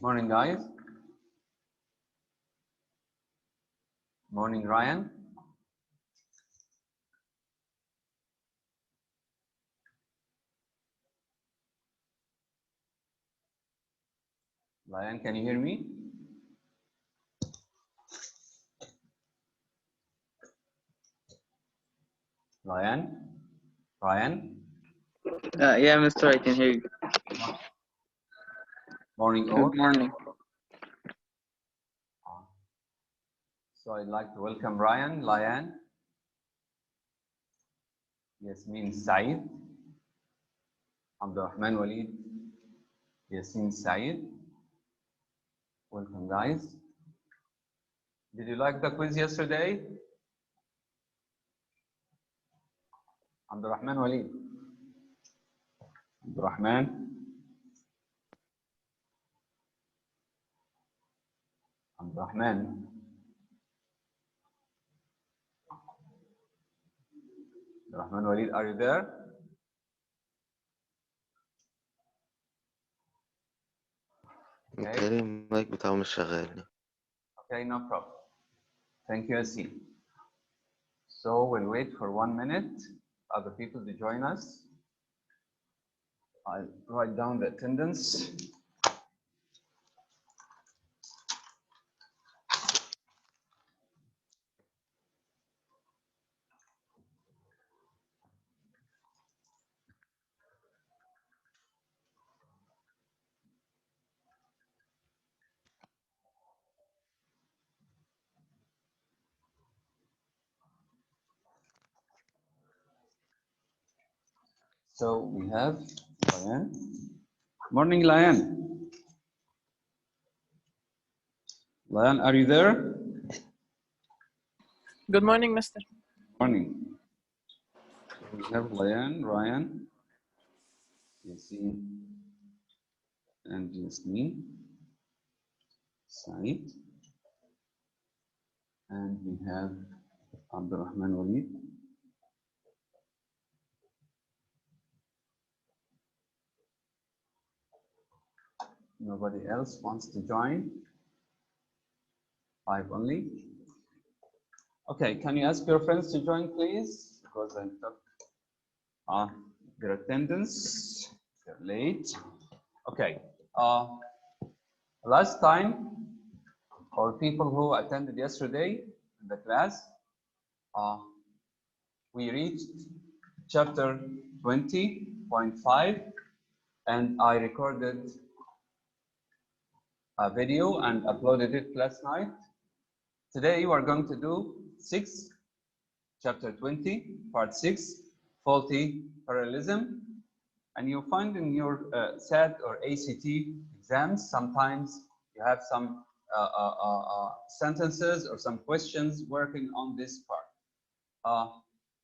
Morning, guys. Morning, Ryan. Ryan, can you hear me? Ryan? Ryan? Yeah, Mister, I can hear you. Morning, all. Good morning. So I'd like to welcome Ryan, Layan, Yasmin Said, Abdurrahman Walid, Yasin Said. Welcome, guys. Did you like the quiz yesterday? Abdurrahman Walid. Abdurrahman. Abdurrahman. Abdurrahman Walid, are you there? Okay. المايك بتاعه مش شغال. Okay, no problem. Thank you, Yasin. So we'll wait for 1 minute, other people to join us. I'll write down the attendance. So we have Layan. Morning, Layan. Layan, are you there? Good morning, Mister. Morning. So we have Layan, Ryan, Yasin, and Yasmin, Said, and we have Abdurrahman Walid. Nobody else wants to join? 5 only. Okay, can you ask your friends to join, please? Because I took their attendance. They're late. Okay. Last time, or people who attended yesterday in the class, we reached chapter 20.5, and I recorded a video and uploaded it last night. Today, we're going to do chapter 20, part 6, faulty parallelism. And you'll find in your SAT or ACT exams, sometimes you have some sentences or some questions working on this part.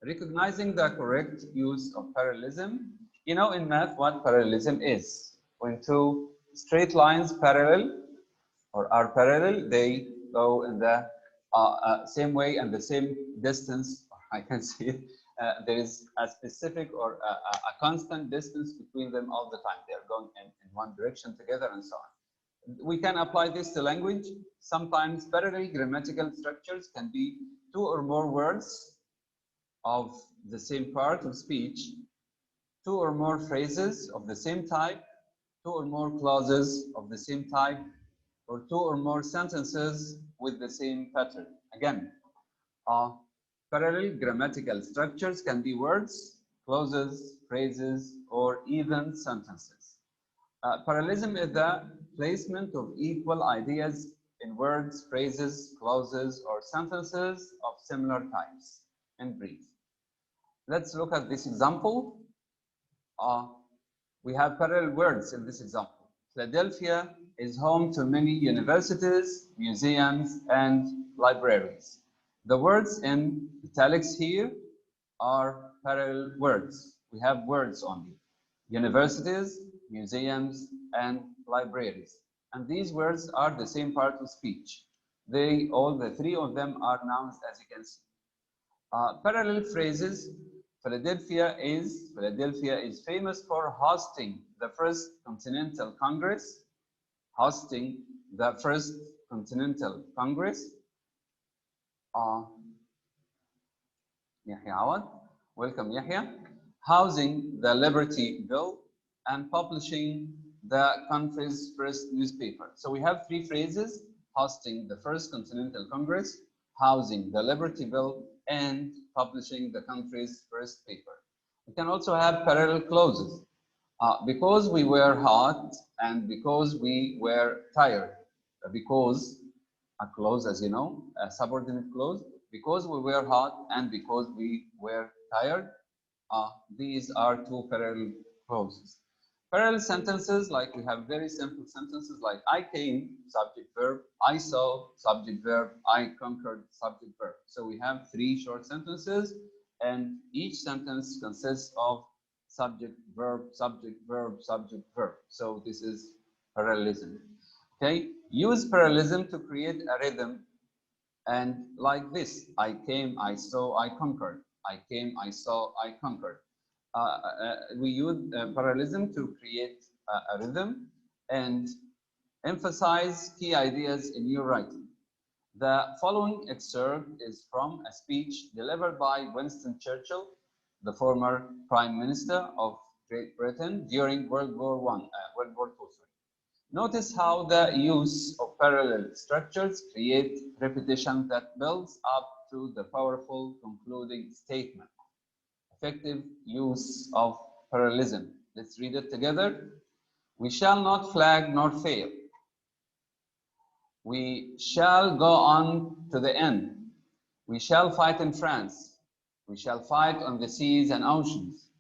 Recognizing the correct use of parallelism You know in math what parallelism is. When two straight lines parallel or are parallel, they go in the same way and the same distance. I can see it. There is a specific or a constant distance between them all the time. They are going in one direction together and so on. We can apply this to language. Sometimes parallel grammatical structures can be two or more words of the same part of speech, two or more phrases of the same type, two or more clauses of the same type, or two or more sentences with the same pattern. Again, parallel grammatical structures can be words, clauses, phrases, or even sentences. Parallelism is the placement of equal ideas in words, phrases, clauses, or sentences of similar types. In brief, let's look at this example. We have parallel words in this example. Philadelphia is home to many universities, museums, and libraries. The words in italics here are parallel words. We have words only. Universities, museums, and libraries. And these words are the same part of speech. All the three of them are nouns, as you can see. Parallel phrases. Philadelphia is famous for hosting the first Continental Congress. Hosting the first Continental Congress. Yahya Awad, welcome Yahya. Housing the Liberty Bill and publishing the country's first newspaper. So we have three phrases: hosting the first Continental Congress, housing the Liberty Bill, and publishing the country's first paper. We can also have parallel clauses. Because we were hot and because we were tired. Because a clause, as you know, a subordinate clause. Because we were hot and because we were tired. These are two parallel clauses. Parallel sentences, like we have very simple sentences like I came, subject verb, I saw, subject verb, I conquered, subject verb. So we have three short sentences and each sentence consists of subject, verb, subject, verb, subject, verb. So this is parallelism. Okay, use parallelism to create a rhythm and like this: I came, I saw, I conquered. I came, I saw, I conquered. We use parallelism to create a rhythm and emphasize key ideas in your writing. The following excerpt is from a speech delivered by Winston Churchill, the former Prime Minister of Great Britain during World War II. Notice how the use of parallel structures create repetition that builds up to the powerful concluding statement. Effective use of parallelism. Let's read it together. We shall not flag nor fail. We shall go on to the end. We shall fight in France. We shall fight on the seas and oceans.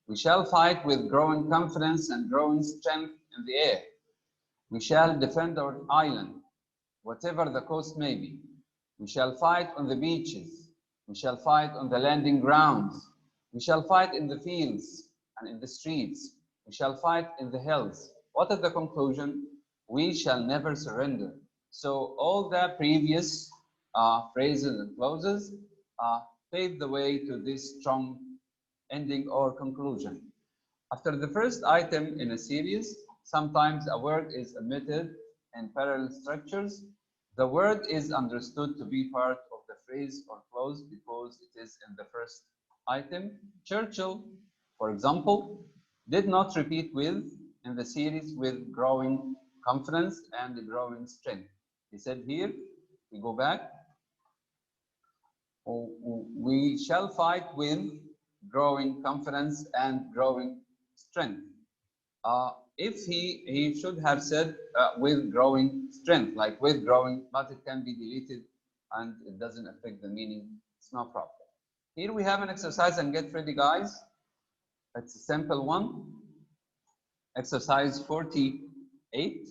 We shall fight with growing confidence and growing strength in the air. We shall defend our island, whatever the cost may be. We shall fight on the beaches. We shall fight on the landing grounds. We shall fight in the fields and in the streets. We shall fight in the hills. What is the conclusion? We shall never surrender. So all the previous phrases and clauses pave the way to this strong ending or conclusion. After the first item in a series, sometimes a word is omitted in parallel structures. The word is understood to be part of the phrase or clause because it is in the first item. Churchill, for example, did not repeat with in the series with growing confidence and growing strength. He said here, we go back, we shall fight with growing confidence and growing strength. If he should have said with growing strength, like with growing, but it can be deleted and it doesn't affect the meaning. It's no problem. Here we have an exercise, and get ready, guys. It's a simple one. Exercise 48.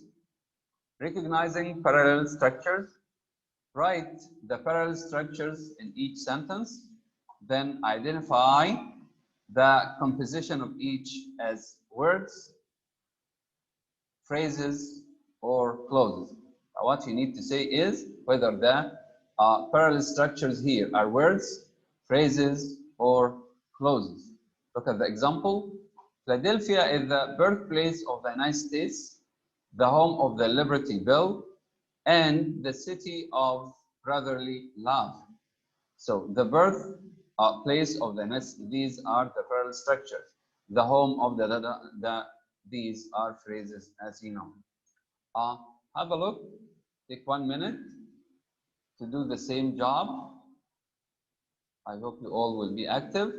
Recognizing parallel structures. Write the parallel structures in each sentence. Then identify the composition of each as words, phrases, or clauses. What you need to say is whether the parallel structures here are words, phrases, or clauses. Look at the example. Philadelphia is the birthplace of the United States, the home of the Liberty Bell, and the city of brotherly love. So the birth place of the nest, these are the parallel structures. The home of these are phrases, as you know. Have a look, take 1 minute to do the same job. I hope you all will be active.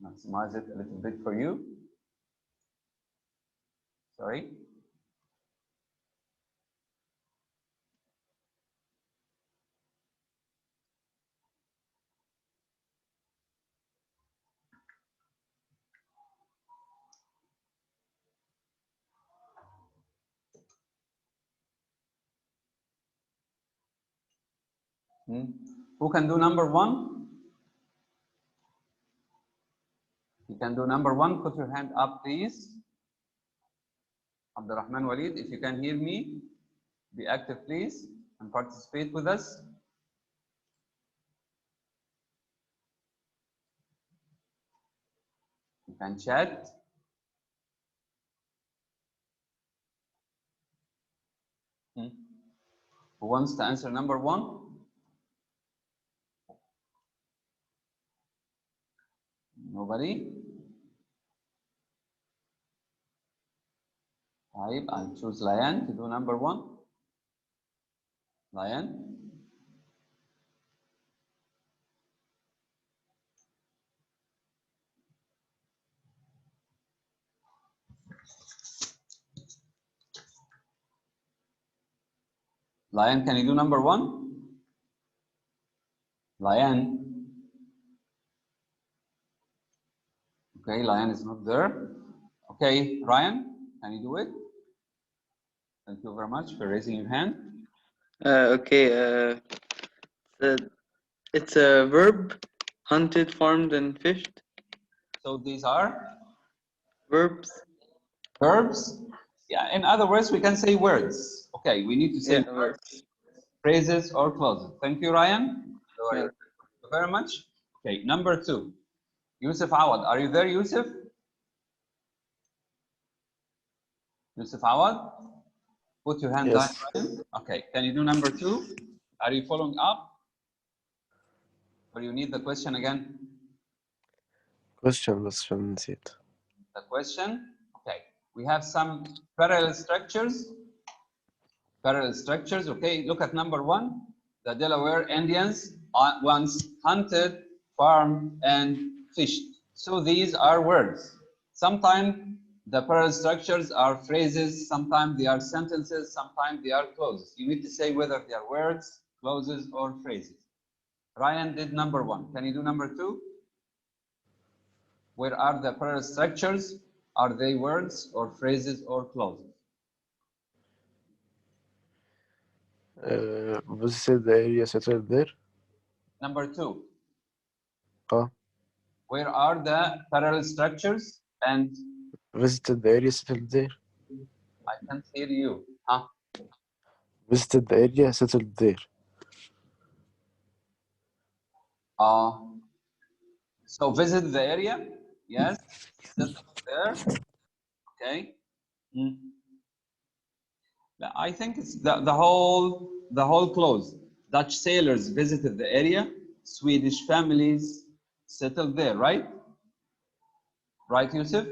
Maximize it a little bit for you. Sorry. Who can do number 1? You can do number 1. Put your hand up, please. Abdurrahman Walid, if you can hear me, be active, please, and participate with us. You can chat. Who wants to answer number 1? Nobody? I'll choose Layan to do number 1. Layan? Layan, can you do number 1? Layan? Okay, Layan is not there. Okay, Ryan, can you do it? Thank you very much for raising your hand. Okay. It's a verb. Hunted, farmed, and fished. So these are Verbs. verbs. Yeah, in other words, we can say words. Okay, we need to say Verbs. phrases or clauses. Thank you, Ryan. Yeah. Thank you very much. Okay, number 2. Yusuf Awad, are you there, Yusuf? Yusuf Awad? Put your hand down, Yes. Ryan. Okay, can you do number 2? Are you following up? Or you need the question again? Question بس عشان نسيت. The question? Okay, we have some parallel structures. Parallel structures, okay, look at number 1. The Delaware Indians once hunted, farmed, and fished. So these are words. Sometimes the parallel structures are phrases, sometimes they are sentences, sometimes they are clauses. You need to say whether they are words, clauses, or phrases. Ryan did number 1. Can you do number 2? Where are the parallel structures? Are they words or phrases or clauses? Visited the area settled there. Number 2. Oh. Where are the parallel structures and Visited the area settled there. I can't hear you. Huh? Visited the area settled there. So visit the area. Yes. Settle there. Okay. I think it's the whole clause. Dutch sailors visited the area. Swedish families settled there, right? Right, Yusuf?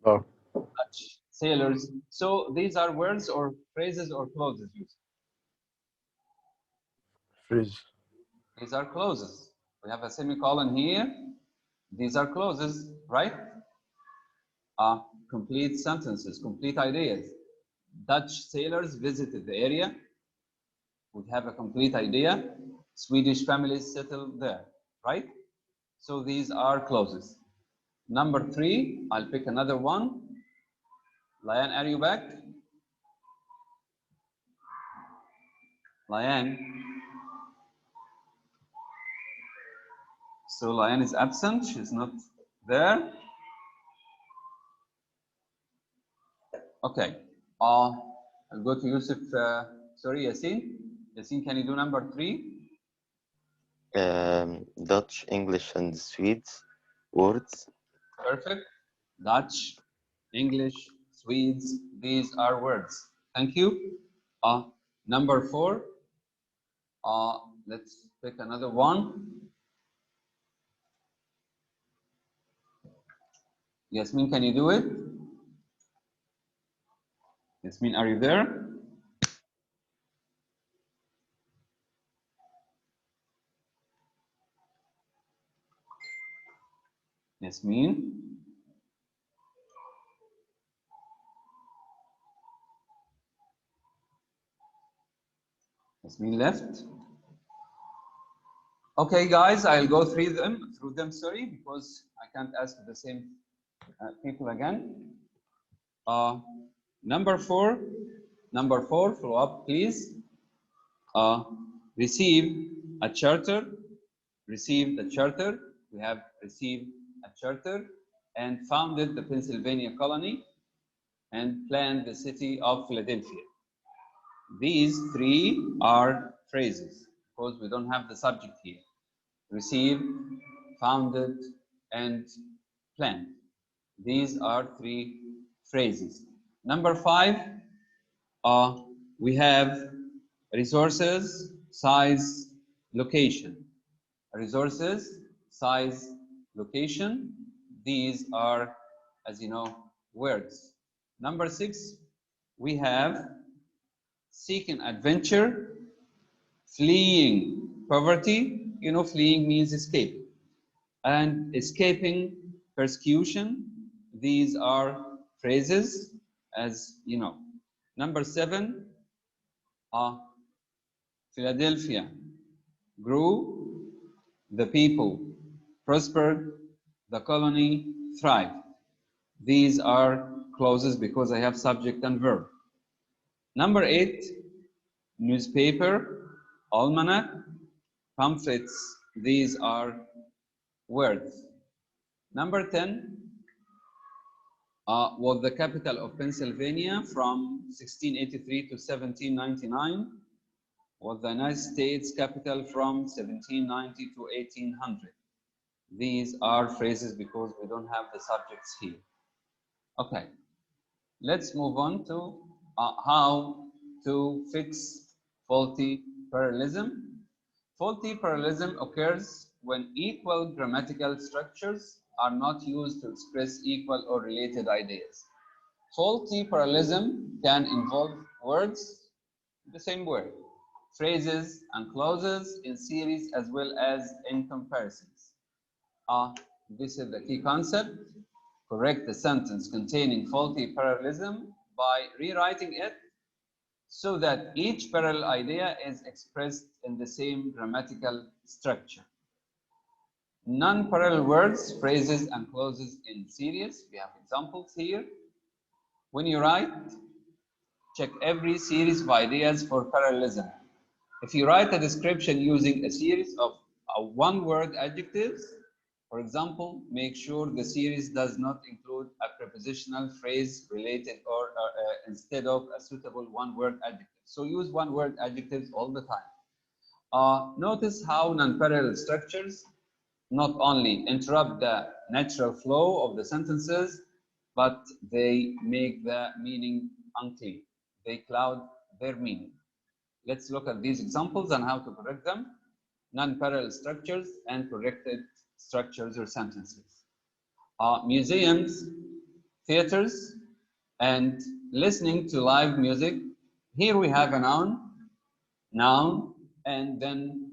Oh. Dutch sailors. So these are words or phrases or clauses, Yusuf? Phrase. These are clauses. We have a semicolon here. These are clauses, right? Complete sentences, complete ideas. Dutch sailors visited the area. Would have a complete idea. Swedish families settled there, right? So these are clauses. Number 3, I'll pick another one. Layan, are you back? Liane. So Liane is absent. She's not there. Okay. I'll go to Yusuf. Sorry, Yasin. Yasin, can you do number 3? Dutch, English, and Swedes words. Perfect. Dutch, English, Swedes. These are words. Thank you. Number 4. Let's pick another one. Yasmin, can you do it? Yasmin, are you there? Yasmin? Yasmin left. Okay, guys, I'll go through them, sorry, because I can't ask the same people again. Number 4, follow up, please. Received a charter. We have received a charter and founded the Pennsylvania colony and planned the city of Philadelphia. These 3 are phrases because we don't have the subject here. Received, founded, and planned. These are 3 phrases. Number 5, we have resources, size, location. Resources, size, location. These are, as you know, words. Number 6, we have seeking adventure, fleeing poverty. You know, fleeing means escape. And escaping persecution. These are phrases, as you know. Number 7, Philadelphia grew, the people prospered, the colony thrived. These are clauses because I have subject and verb. Number 8, newspaper, almanac, pamphlets. These are words. Number 10, was the capital of Pennsylvania from 1683 to 1799. Was the United States capital from 1790 to 1800. These are phrases because we don't have the subjects here. Okay, let's move on to how to fix faulty parallelism. Faulty parallelism occurs when equal grammatical structures are not used to express equal or related ideas. Faulty parallelism can involve words, the same word, phrases and clauses in series as well as in comparisons. This is the key concept. Correct the sentence containing faulty parallelism by rewriting it so that each parallel idea is expressed in the same grammatical structure. Non-parallel words, phrases, and clauses in series. We have examples here. When you write, check every series of ideas for parallelism. If you write a description using a series of one-word adjectives, for example, make sure the series does not include a prepositional phrase related or instead of a suitable one-word adjective. So use one-word adjectives all the time. Notice how non-parallel structures not only interrupt the natural flow of the sentences, but they make the meaning unclear. They cloud their meaning. Let's look at these examples and how to correct them. Non-parallel structures and corrected structures or sentences. Museums, theaters, and listening to live music. Here we have a noun, and then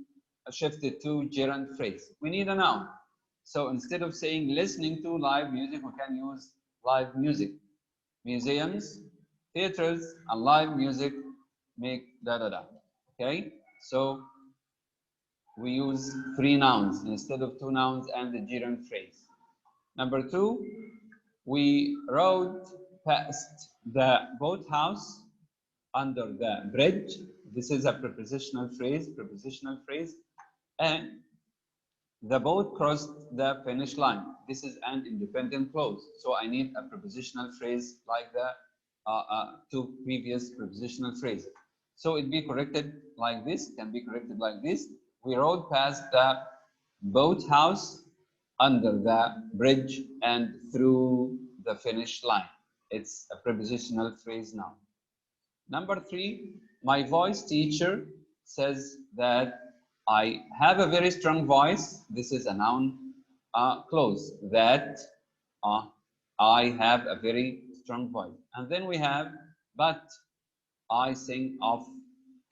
shifted to gerund phrase. We need a noun. So instead of saying listening to live music, we can use live music. Museums, theaters, and live music make da-da-da. Okay? So we use 3 nouns instead of 2 nouns and the gerund phrase. Number 2, we rode past the boathouse under the bridge. This is a prepositional phrase, and the boat crossed the finish line. This is an independent clause. So I need a prepositional phrase like the two previous prepositional phrases. So it be corrected like this, can be corrected like this. We rode past the boathouse, under the bridge, and through the finish line. It's a prepositional phrase now. Number 3, my voice teacher says that I have a very strong voice. This is a noun clause, that I have a very strong voice. And then we have, but I sing off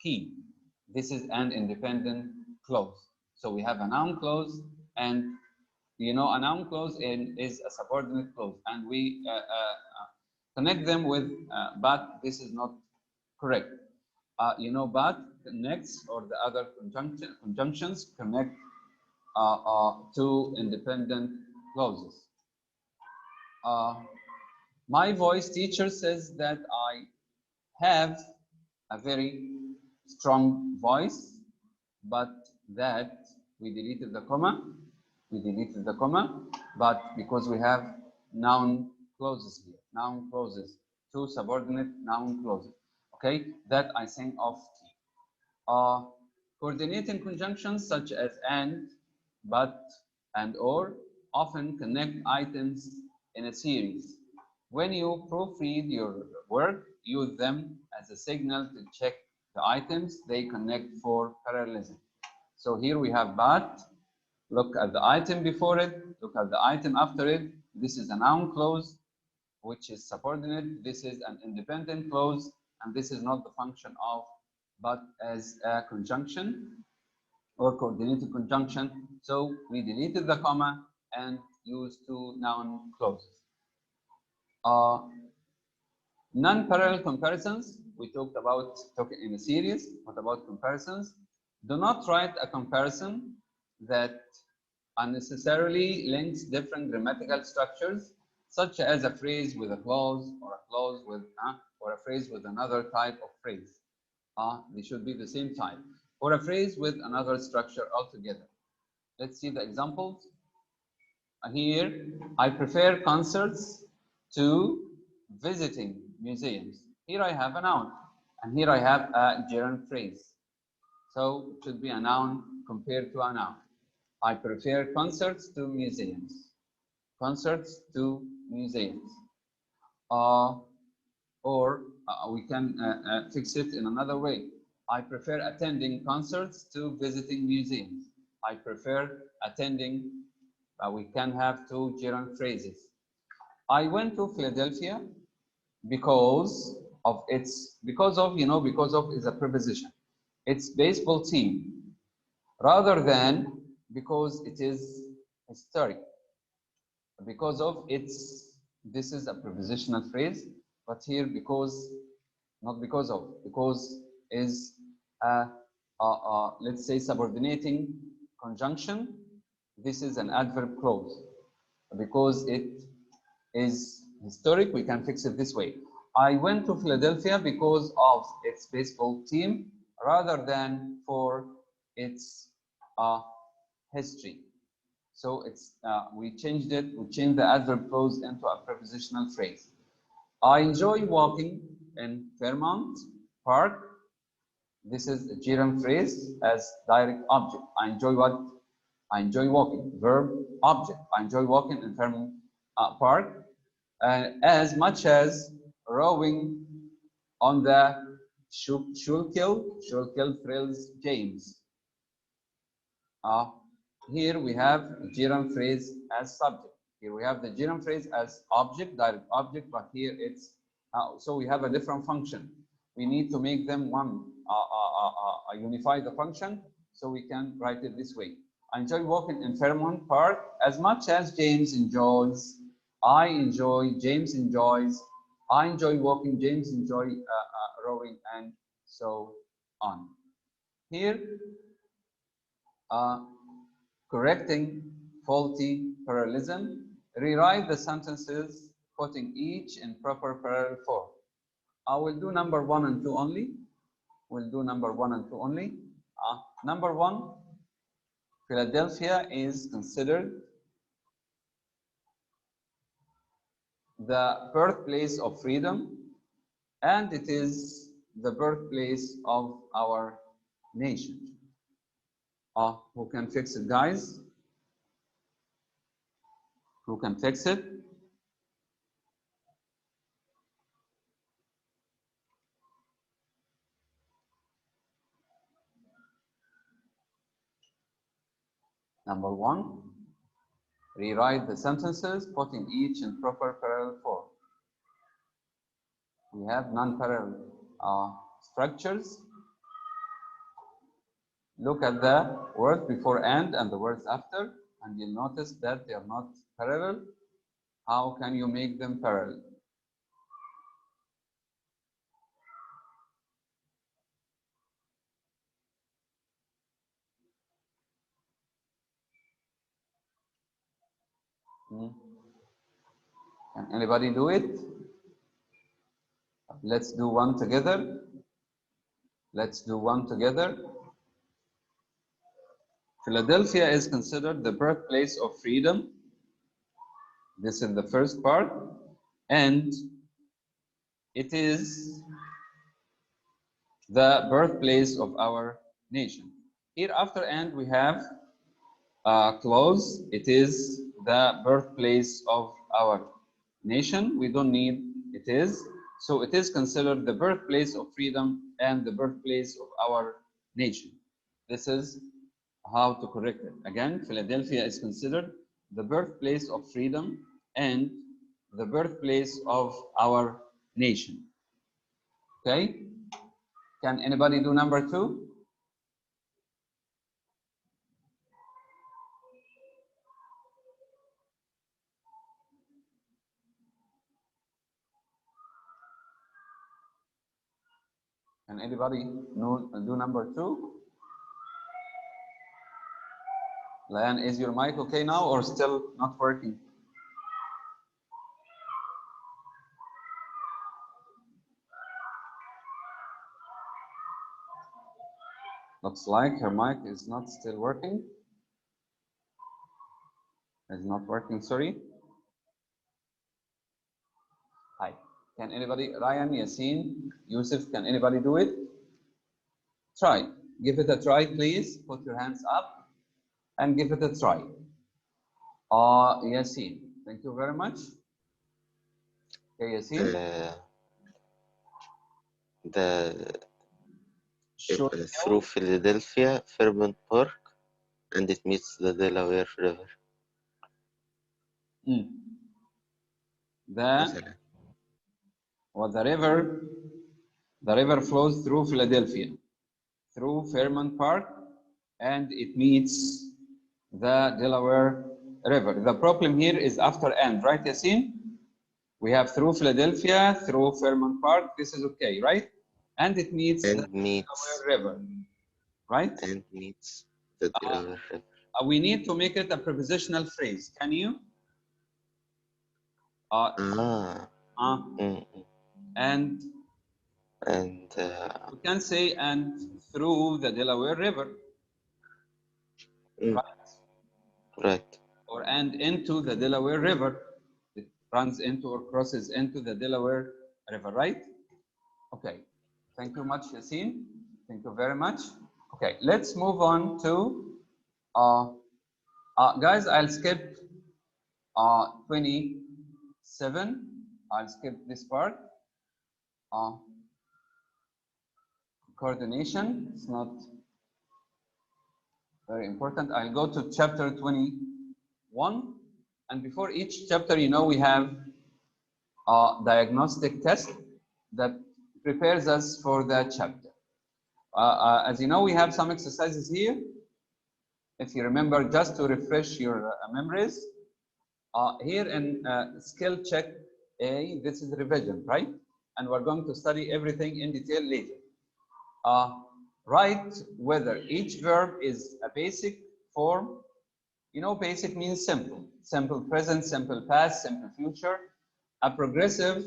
key. This is an independent clause. So we have a noun clause, and you know, a noun clause is a subordinate clause, and we connect them with but. This is not correct. You know, but connects, or the other conjunctions connect two independent clauses. My voice teacher says that I have a very strong voice, but that we deleted the comma. But because we have noun clauses here, two subordinate noun clauses. Okay, that I sing off key. Coordinating conjunctions such as and, but, and or often connect items in a series. When you proofread your work, use them as a signal to check the items they connect for parallelism. So here we have but. Look at the item before it, look at the item after it. This is a noun clause, which is subordinate. This is an independent clause, and this is not the function of but as a conjunction or coordinated conjunction. So we deleted the comma and used two noun clauses. Non-parallel comparisons, we talked about talking in a series. What about comparisons? Do not write a comparison that unnecessarily links different grammatical structures, such as a phrase with a clause, or a clause with or a phrase with another type of phrase. They should be the same type, or a phrase with another structure altogether. Let's see the examples. Here, I prefer concerts to visiting museums. Here I have a noun, and here I have a gerund phrase. So it should be a noun compared to a noun. I prefer concerts to museums. Concerts to museums. Or we can fix it in another way. I prefer attending concerts to visiting museums. I prefer attending. We can have two gerund phrases. I went to Philadelphia because of because of is a preposition. Its baseball team, rather than because it is historic. Because of this is a prepositional phrase, but here because, not because of, because is let's say subordinating conjunction. This is an adverb clause. Because it is historic, we can fix it this way. I went to Philadelphia because of its baseball team, rather than for its history. So it's we changed the adverb clause into a prepositional phrase. I enjoy walking in Fairmount Park. This is a gerund phrase as direct object. I enjoy what? I enjoy walking. Verb object. I enjoy walking in Fairmount Park as much as rowing on the Schuylkill thrills James. Here we have the gerund phrase as subject. Here we have the gerund phrase as object, direct object, but here it's so we have a different function. We need to make them one, unify the function, so we can write it this way. I enjoy walking in Fairmount Park as much as James enjoys. I enjoy, James enjoys. I enjoy walking, James enjoy rowing, and so on. Here, correcting faulty parallelism, rewrite the sentences, putting each in proper parallel form. I will do number 1 and 2 only. We'll do number 1 and 2 only. Number 1, Philadelphia is considered the birthplace of freedom, and it is the birthplace of our nation. Who can fix it, guys? Who can fix it? Number 1, rewrite the sentences, putting each in proper parallel form. We have non-parallel structures. Look at the words before and the words after, and you'll notice that they are not parallel. How can you make them parallel? Can anybody do it? Let's do one together. Let's do one together. Philadelphia is considered the birthplace of freedom. This is the first part. And it is the birthplace of our nation. Here after and we have a clause. It is the birthplace of our nation. We don't need it is. So it is considered the birthplace of freedom and the birthplace of our nation. This is how to correct it. Again, Philadelphia is considered the birthplace of freedom and the birthplace of our nation. Okay? Can anybody do number 2? Can anybody do number 2? Lian, is your mic okay now or still not working? Looks like her mic is not still working. Is not working, sorry. Hi. Can anybody, Ryan, Yasin, Yusuf, can anybody do it? Try. Give it a try, please. Put your hands up and give it a try. Yasin, thank you very much. Okay, Yasin. Sure. Through Philadelphia, Fairmont Park, and it meets the Delaware River. The river flows through Philadelphia, through Fairmont Park, and it meets the Delaware River. The problem here is after and, right, Yasin? We have through Philadelphia, through Fairmont Park. This is okay, right? And it meets the Delaware River, right? And meets the Delaware River. We need to make it a prepositional phrase. Can you? And we can say and through the Delaware River, right? Or and into the Delaware River. It runs into or crosses into the Delaware River, right? Okay. Thank you much, Yasin. Thank you very much. Okay, let's move on to guys. I'll skip 27. I'll skip this part. Coordination. It's not very important. I'll go to chapter 21. And before each chapter, you know, we have a diagnostic test that prepares us for the chapter. As you know, we have some exercises here. If you remember, just to refresh your memories, here in skill check A, this is revision, right? And we're going to study everything in detail later. Write whether each verb is a basic form. You know, basic means simple. Simple present, simple past, simple future. A progressive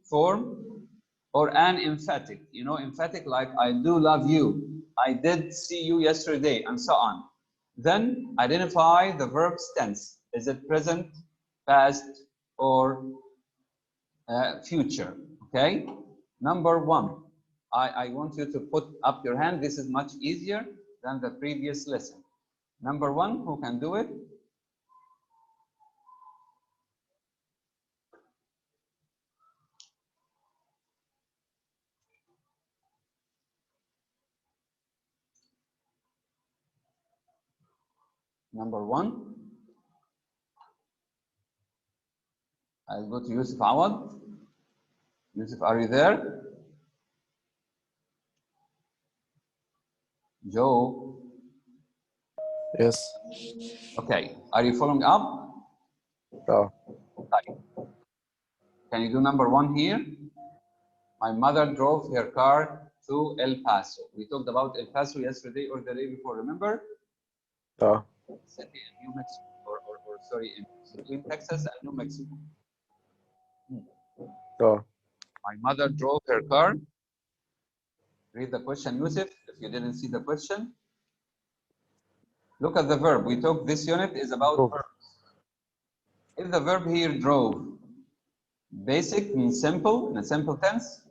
form, or an emphatic. You know, emphatic like I do love you, I did see you yesterday, and so on. Then identify the verb's tense. Is it present, past, or future? Okay. Number one, I want you to put up your hand. This is much easier than the previous lesson. Number one, who can do it? Number one, I'll go to Yusuf Awad. Yusuf, are you there? Joe. Yes. Okay. Are you following up? Oh. Can you do number one here? My mother drove her car to El Paso. We talked about El Paso yesterday or the day before, remember? Oh. City in New Mexico, or sorry, in between Texas and New Mexico. Oh. My mother drove her car. Read the question, Yusuf, if you didn't see the question. Look at the verb. We talked this unit is about Drove. verbs. If the verb here drove, basic means simple, in a simple tense,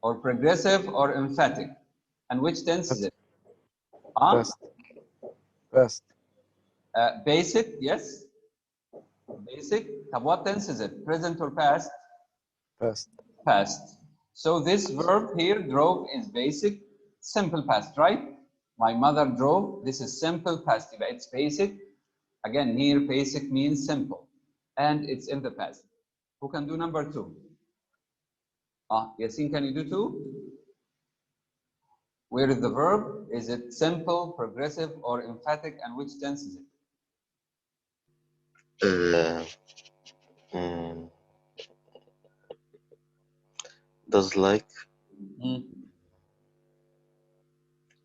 or progressive or emphatic. And which tense is it? Past. Past. Basic, yes. Basic. What tense is it? Present or past? Past. Past. So this verb here, drove, is basic, simple past, right? My mother drove. This is simple past. It's basic. Again, here basic means simple, and it's in the past. Who can do number two? Yasin, can you do two? Where is the verb? Is it simple, progressive, or emphatic, and which tense is it? Does like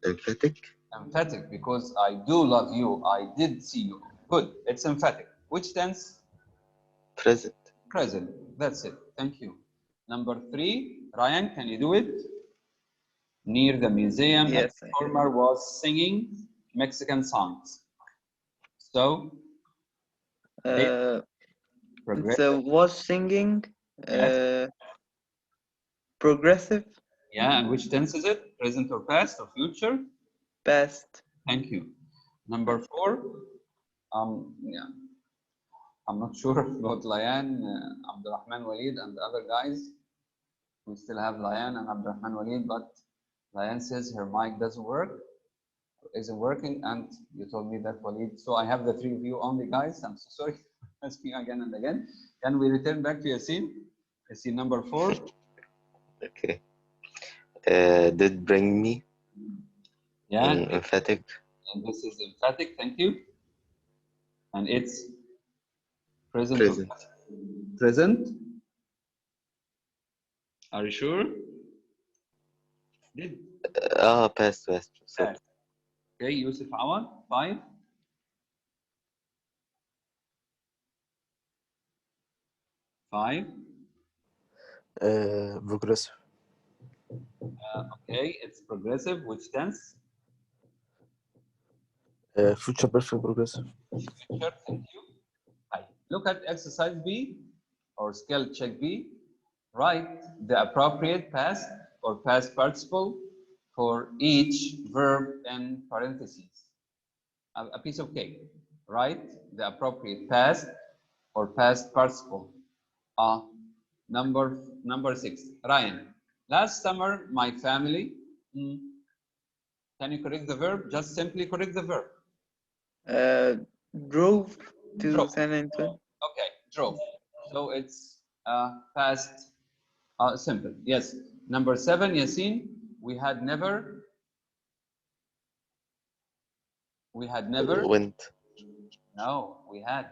emphatic? Emphatic, because I do love you, I did see you. Good, it's emphatic. Which tense? Present. Present, that's it. Thank you. Number three, Ryan, can you do it? Near the museum, Yes, a performer was singing Mexican songs. So, it's progressive. was singing, Yes. progressive, Yeah, and which tense is it? Present or past or future? past. Thank you. Number four, yeah, I'm not sure about Layan, Abdurrahman Walid, and the other guys. We still have Layan and Abdurrahman Walid, but Layan says her mic doesn't work, isn't working, and you told me that, Walid. So I have the three of you only, guys. I'm so sorry for asking again and again. Can we return back to Yasin? Yasin number four. Okay. Did bring me. Yeah. Emphatic. And this is emphatic. Thank you. And it's present. Present. Present. Are you sure? Did. Past. Sorry. Okay, Yusuf Awad, 5. Progressive. Okay, it's progressive. Which tense? Future perfect progressive. Future. Thank you. Hi. Look at exercise B or skill check B. Write the appropriate past or past participle for each verb in parentheses. A piece of cake. Write the appropriate past or past participle. Number 6. Ryan. Last summer, my family. Can you correct the verb? Just simply correct the verb. Drove to Drove. San Antonio. Okay, drove. So it's past simple. Yes. Number 7, Yasin. We had never. Went. No, we had.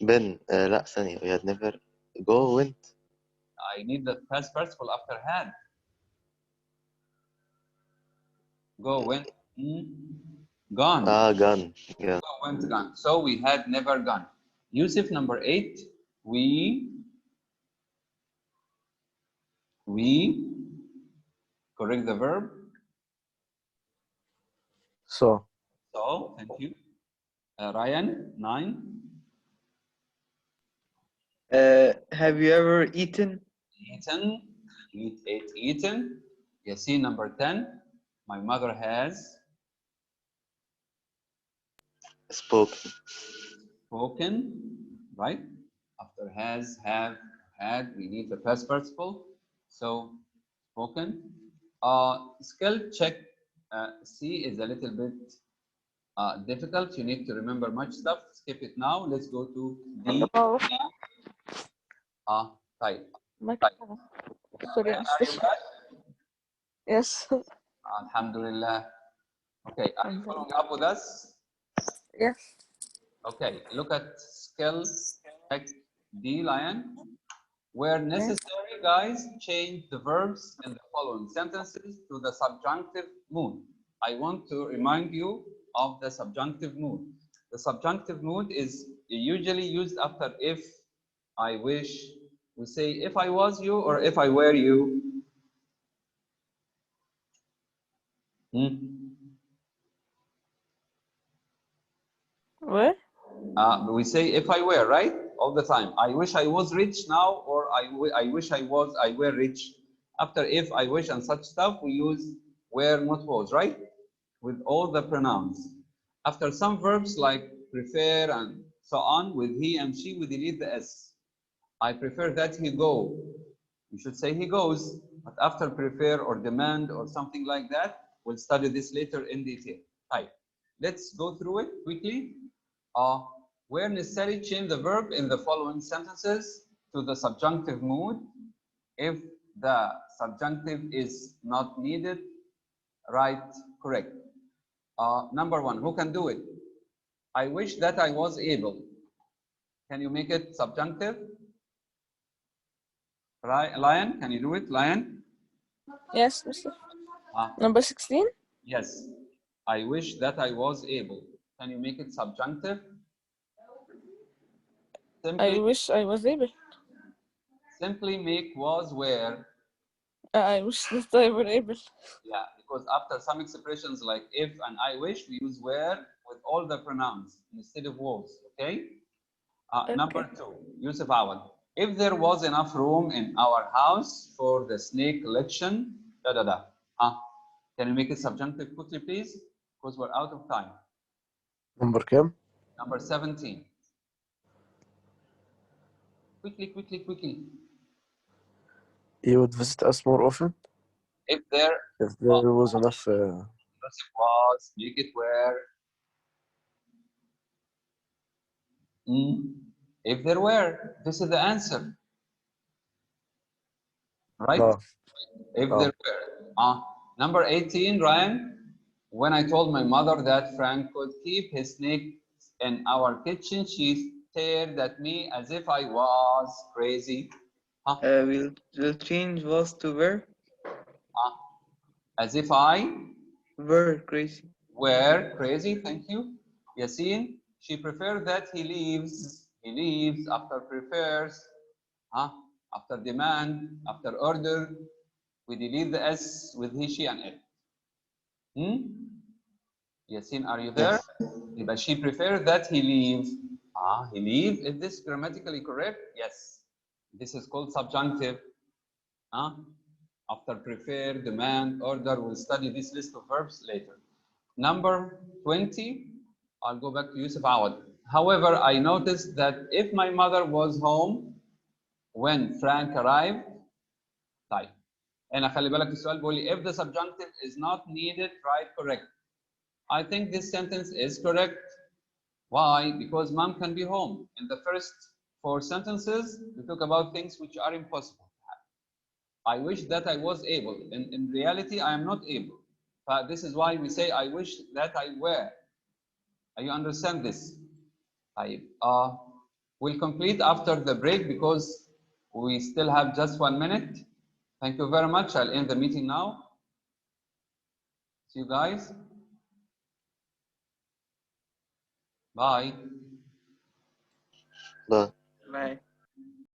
Been. لا ثانية. We had never. Go. Went. I need the past participle after had. Go, went, gone. Gone. Yeah. Go, went, gone. So we had never gone. Yusuf, number 8. We We. Correct the verb. So. So, thank you. Ryan, 9. Have you ever eaten? Eaten. Ate, eaten. Yasin, number 10. My mother has Spoken. spoken, right? After has, have, had, we need the past participle. So, spoken. Skill check C is a little bit difficult. You need to remember much stuff. Skip it now. Let's go to D. Type. Sorry, Are you back? yes. Alhamdulillah. Okay, are you following up with us? Yes. Okay, look at skill check D, Lion. Where necessary, guys, change the verbs in the following sentences to the subjunctive mood. I want to remind you of the subjunctive mood. The subjunctive mood is usually used after if, I wish. We say if I was you or if I were you. Where? We say if I were, right? All the time. I wish I was rich now, or I wish I were rich. After if, I wish, and such stuff, we use were, not was, right? With all the pronouns. After some verbs like prefer and so on, with he and she, we delete the s. I prefer that he go. You should say he goes. But after prefer or demand or something like that, we'll study this later in detail. Right. Let's go through it quickly. Where necessary, change the verb in the following sentences to the subjunctive mood. If the subjunctive is not needed, write correct. Number 1, who can do it? I wish that I was able. Can you make it subjunctive? Right, Lion, can you do it? Lion? Yes, Mr. Number 16? Yes. I wish that I was able. Can you make it subjunctive? I wish I was able. Simply make was where. I wish that I were able. Yeah, because after some expressions like if and I wish, we use where with all the pronouns instead of was. Okay? Okay. Number 2, Yusuf Awad. If there was enough room in our house for the snake collection, da da da. Can you make it subjunctive quickly, please? Because we're out of time. Number كام? Number 17. Quickly, quickly, quickly. You would visit us more often If there was enough. was, make it where. If there were, this is the answer. Right? If there were. Number 18, Ryan. When I told my mother that Frank could keep his snake in our kitchen, she stared at me as if I was crazy. We'll change was to were. As if I Were crazy. were crazy. Thank you. Yasin, she preferred that he leaves. He leaves after prefers. After demand, after order. We delete the S with he, she, and it. Yasin, are you there? Yes. But she preferred that he leave. He leave. Is this grammatically correct? Yes. This is called subjunctive. After prefer, demand, order. We'll study this list of verbs later. Number 20. I'll go back to Yusuf Awad. However, I noticed that if my mother was home when Frank arrived, طيب. هنا خلي بالك السؤال بيقول لي if the subjunctive is not needed, write correct. I think this sentence is correct. Why? Because mom can be home. In the first 4 sentences, we talk about things which are impossible to happen. I wish that I was able. In reality, I am not able. But this is why we say, I wish that I were. You understand this? We'll complete after the break because we still have just 1 minute. Thank you very much. I'll end the meeting now. See you guys. Bye. Bye. Bye.